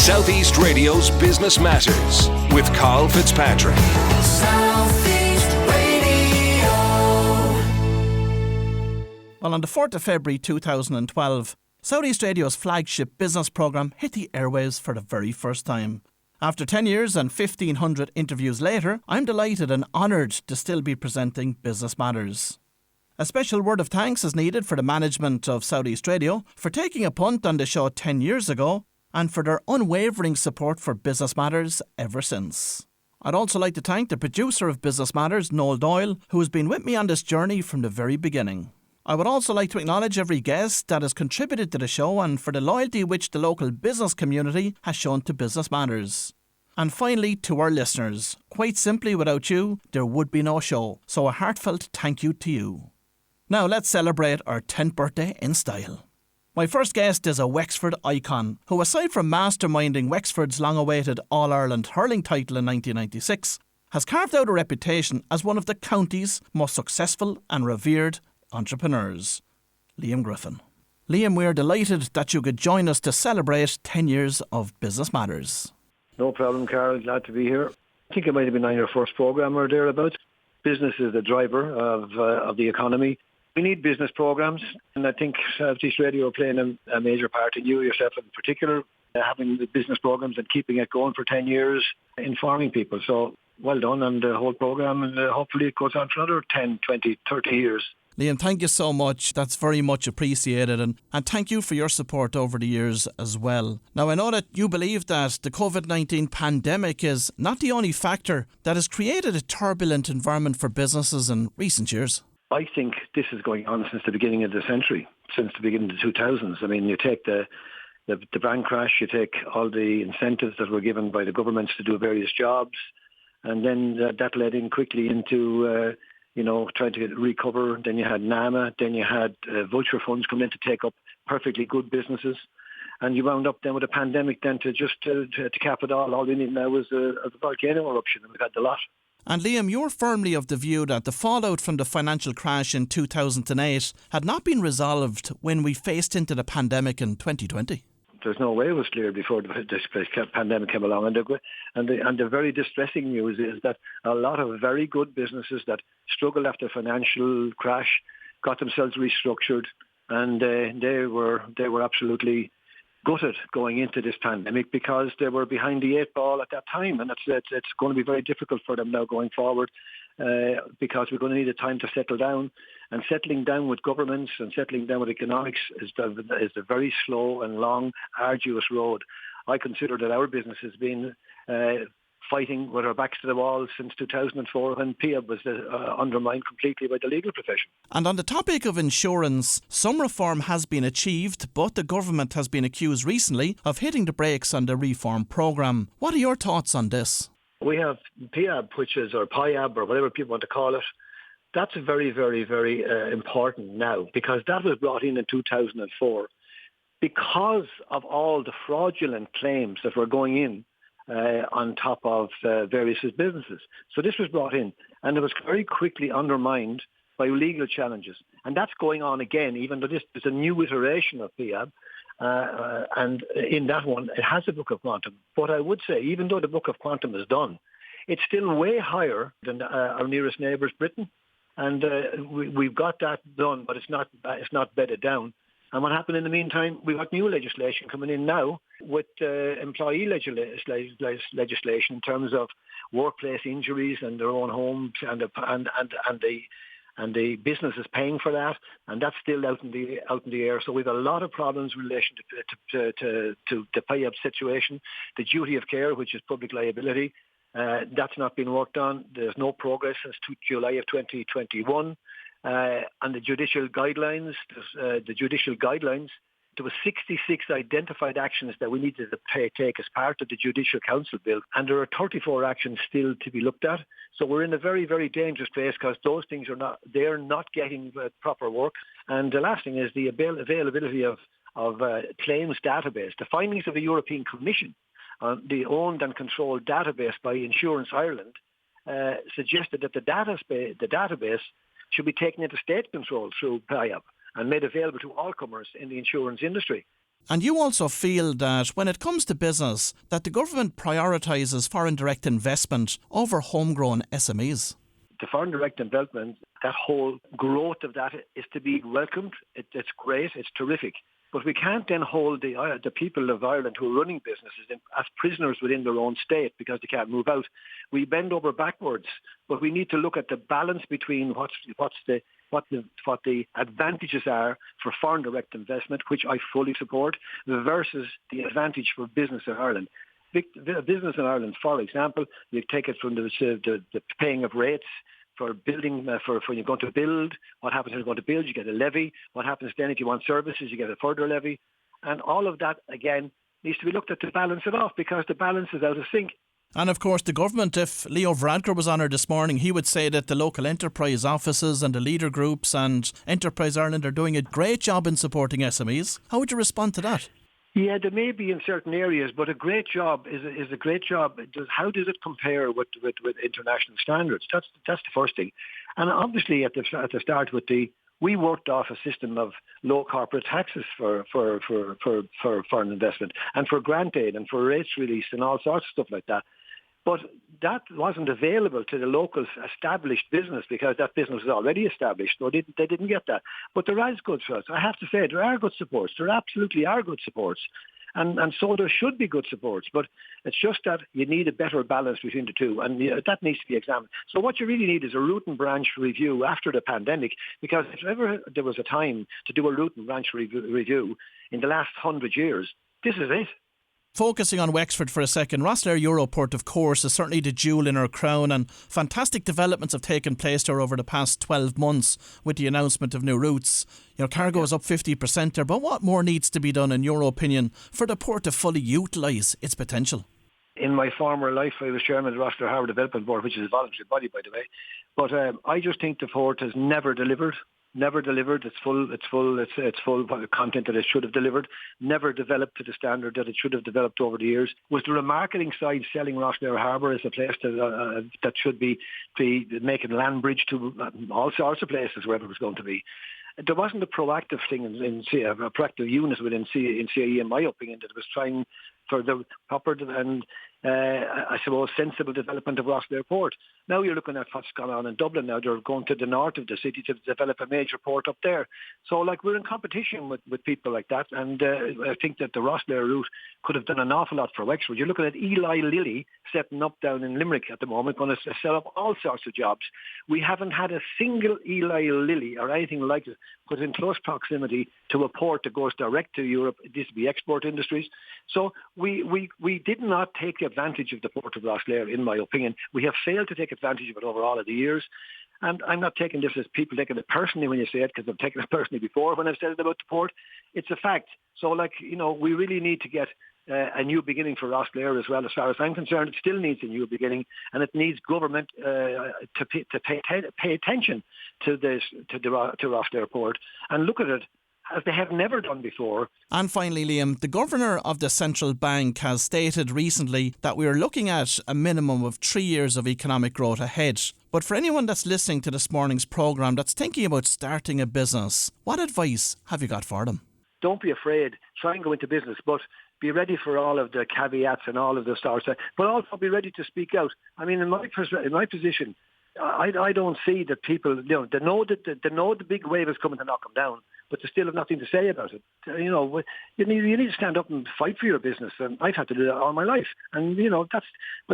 Southeast Radio's Business Matters with Carl Fitzpatrick. Southeast Radio. Well, on the 4th of February 2012, Southeast Radio's flagship business programme hit the airwaves for the very first time. After 10 years and 1,500 interviews later, I'm delighted and honoured to still be presenting Business Matters. A special word of thanks is needed for the management of Southeast Radio for taking a punt on the show 10 years ago and for their unwavering support for Business Matters ever since. I'd also like to thank the producer of Business Matters, Noel Doyle, who has been with me on this journey from the very beginning. I would also like to acknowledge every guest that has contributed to the show and for the loyalty which the local business community has shown to Business Matters. And finally, to our listeners, quite simply, without you, there would be no show. So a heartfelt thank you to you. Now let's celebrate our 10th birthday in style. My first guest is a Wexford icon who, aside from masterminding Wexford's long-awaited All-Ireland hurling title in 1996, has carved out a reputation as one of the county's most successful and revered entrepreneurs. Liam Griffin. Liam, we're delighted that you could join us to celebrate 10 years of Business Matters. No problem, Carl. Glad to be here. I think it might have been on your first programme or thereabouts. Business is the driver of the economy. We need business programmes, and I think Southeast Radio are playing a major part, and you yourself in particular, having the business programmes and keeping it going for 10 years, informing people. So well done on the whole programme, and hopefully it goes on for another 10, 20, 30 years. Liam, thank you so much. That's very much appreciated, and thank you for your support over the years as well. Now, I know that you believe that the COVID-19 pandemic is not the only factor that has created a turbulent environment for businesses in recent years. I think this is going on since the beginning of the century, since the beginning of the 2000s. I mean, you take the bank crash, you take all the incentives that were given by the governments to do various jobs, and then that led in quickly into trying to recover. Then you had NAMA, then you had vulture funds come in to take up perfectly good businesses. And you wound up then with a pandemic then to cap it all. All we need now is a volcano eruption, and we've had the lot. And Liam, you're firmly of the view that the fallout from the financial crash in 2008 had not been resolved when we faced into the pandemic in 2020. There's no way it was clear before this pandemic came along. And the very distressing news is that a lot of very good businesses that struggled after financial crash got themselves restructured, and they were absolutely gutted going into this pandemic because they were behind the eight ball at that time, and it's going to be very difficult for them now going forward because we're going to need a time to settle down. And settling down with governments and settling down with economics is a very slow and long, arduous road. I consider that our business has been fighting with our backs to the wall since 2004 when PIAB was undermined completely by the legal profession. And on the topic of insurance, some reform has been achieved, but the government has been accused recently of hitting the brakes on the reform programme. What are your thoughts on this? We have PIAB, or PIAB, or whatever people want to call it. That's very, very, very important now because that was brought in 2004 because of all the fraudulent claims that were going in on top of various businesses. So this was brought in, and it was very quickly undermined by legal challenges. And that's going on again, even though this is a new iteration of PIAB. And in that one, it has a book of quantum. But I would say, even though the book of quantum is done, it's still way higher than our nearest neighbours, Britain. And we've got that done, but it's not bedded down. And what happened in the meantime, we've got new legislation coming in now with employee legislation in terms of workplace injuries and their own homes and the business is paying for that, and that's still out in the air. So we have a lot of problems in relation to the PIAB situation. The duty of care, which is public liability, that's not been worked on. There's no progress since July of 2021. And the judicial guidelines, there were 66 identified actions that we needed to take as part of the Judicial Council bill, and there are 34 actions still to be looked at. So we're in a very, very dangerous place because those things they're not getting proper work. And the last thing is the availability of claims database. The findings of the European Commission on the owned and controlled database by Insurance Ireland suggested that the database should be taken into state control through PIAB and made available to all comers in the insurance industry. And you also feel that when it comes to business, that the government prioritises foreign direct investment over homegrown SMEs. The foreign direct investment, that whole growth of that is to be welcomed. It's great. It's terrific. But we can't then hold the people of Ireland who are running businesses as prisoners within their own state because they can't move out. We bend over backwards, but we need to look at the balance between what the advantages are for foreign direct investment, which I fully support, versus the advantage for business in Ireland. Business in Ireland, for example, you take it from the paying of rates for building, for when you're going to build. What happens when you're going to build? You get a levy. What happens then if you want services? You get a further levy. And all of that, again, needs to be looked at to balance it off because the balance is out of sync. And of course the government, if Leo Varadkar was on her this morning, he would say that the local enterprise offices and the leader groups and Enterprise Ireland are doing a great job in supporting SMEs. How would you respond to that? Yeah, there may be in certain areas, but a great job is a great job. How does it compare with international standards? That's the first thing. And obviously at the start we worked off a system of low corporate taxes for foreign investment and for grant aid and for rates release and all sorts of stuff like that. But that wasn't available to the local established business because that business was already established, so they didn't get that. But there is good supports. I have to say, there are good supports. There absolutely are good supports. And so there should be good supports. But it's just that you need a better balance between the two, and that needs to be examined. So what you really need is a root and branch review after the pandemic, because if ever there was a time to do a root and branch review in the last 100 years, this is it. Focusing on Wexford for a second, Rosslare Europort, of course, is certainly the jewel in our crown, and fantastic developments have taken place there over the past 12 months with the announcement of new routes. Cargo is up 50% there, but what more needs to be done, in your opinion, for the port to fully utilise its potential? In my former life, I was chairman of the Rosslare Harbour Development Board, which is a voluntary body, by the way. But I just think the port has never delivered. It's full content that it should have delivered. Never developed to the standard that it should have developed over the years. Was the remarketing side selling Rosslare Harbour as a place that should be making land bridge to all sorts of places wherever it was going to be? There wasn't a proactive thing a proactive unit within CIE, in my opinion, that was trying for the proper and I suppose sensible development of Rosslare Port. Now you're looking at what's gone on in Dublin. Now they're going to the north of the city to develop a major port up there. So we're in competition with people like that, and I think that the Rosslare route could have done an awful lot for Wexford. You're looking at Eli Lilly setting up down in Limerick at the moment, going to set up all sorts of jobs. We haven't had a single Eli Lilly or anything like it put in close proximity to a port that goes direct to Europe. This would be export industries. So we did not take advantage of the port of Rosslare, in my opinion. We have failed to take advantage of it over all of the years. And I'm not taking this as people taking it personally when you say it, because I've taken it personally before when I've said it about the port. It's a fact. So, we really need to get a new beginning for Rosslare as well. As far as I'm concerned, it still needs a new beginning, and it needs government to pay attention to Rosslare Port and look at it as they have never done before. And finally, Liam, the Governor of the Central Bank has stated recently that we are looking at a minimum of 3 years of economic growth ahead. But for anyone that's listening to this morning's programme that's thinking about starting a business, what advice have you got for them? Don't be afraid. Try and go into business, but be ready for all of the caveats and all of the sorts, but also be ready to speak out. I mean, in my position, I don't see that people, they know the big wave is coming to knock them down, but they still have nothing to say about it. You need to stand up and fight for your business, and I've had to do that all my life. And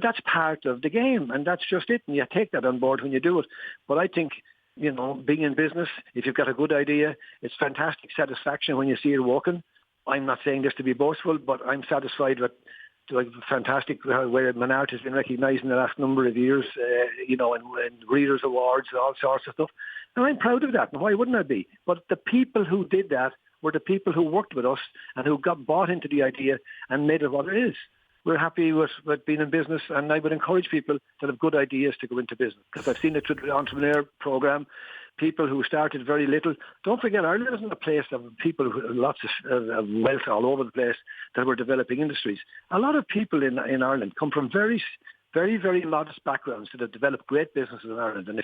that's part of the game, and that's just it. And you take that on board when you do it. But I think, being in business, if you've got a good idea, it's fantastic satisfaction when you see it working. I'm not saying this to be boastful, but I'm satisfied with fantastic where Menard has been recognised in the last number of years, and Readers Awards and all sorts of stuff. And I'm proud of that, and why wouldn't I be? But the people who did that were the people who worked with us and who got bought into the idea and made it what it is. We're happy with being in business, and I would encourage people that have good ideas to go into business, because I've seen it through the entrepreneur program. People who started very little. Don't forget, Ireland isn't a place of people who lots of wealth all over the place that were developing industries. A lot of people in Ireland come from very, very, very modest backgrounds that have developed great businesses in Ireland. And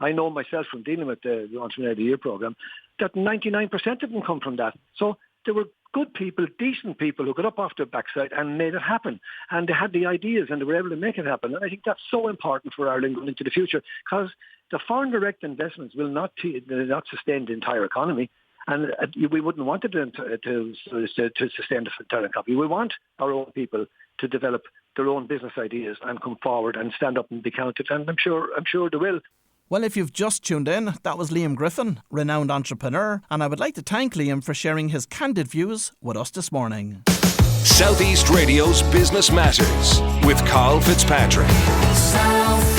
I know myself from dealing with the Entrepreneur of the Year program, that 99% of them come from that. So They were good people, decent people who got up off their backside and made it happen. And they had the ideas and they were able to make it happen. And I think that's so important for Ireland going into the future, because the foreign direct investments will not sustain the entire economy. And we wouldn't want it to sustain the entire economy. We want our own people to develop their own business ideas and come forward and stand up and be counted. And I'm sure they will. Well, if you've just tuned in, that was Liam Griffin, renowned entrepreneur, and I would like to thank Liam for sharing his candid views with us this morning. Southeast Radio's Business Matters with Carl Fitzpatrick. South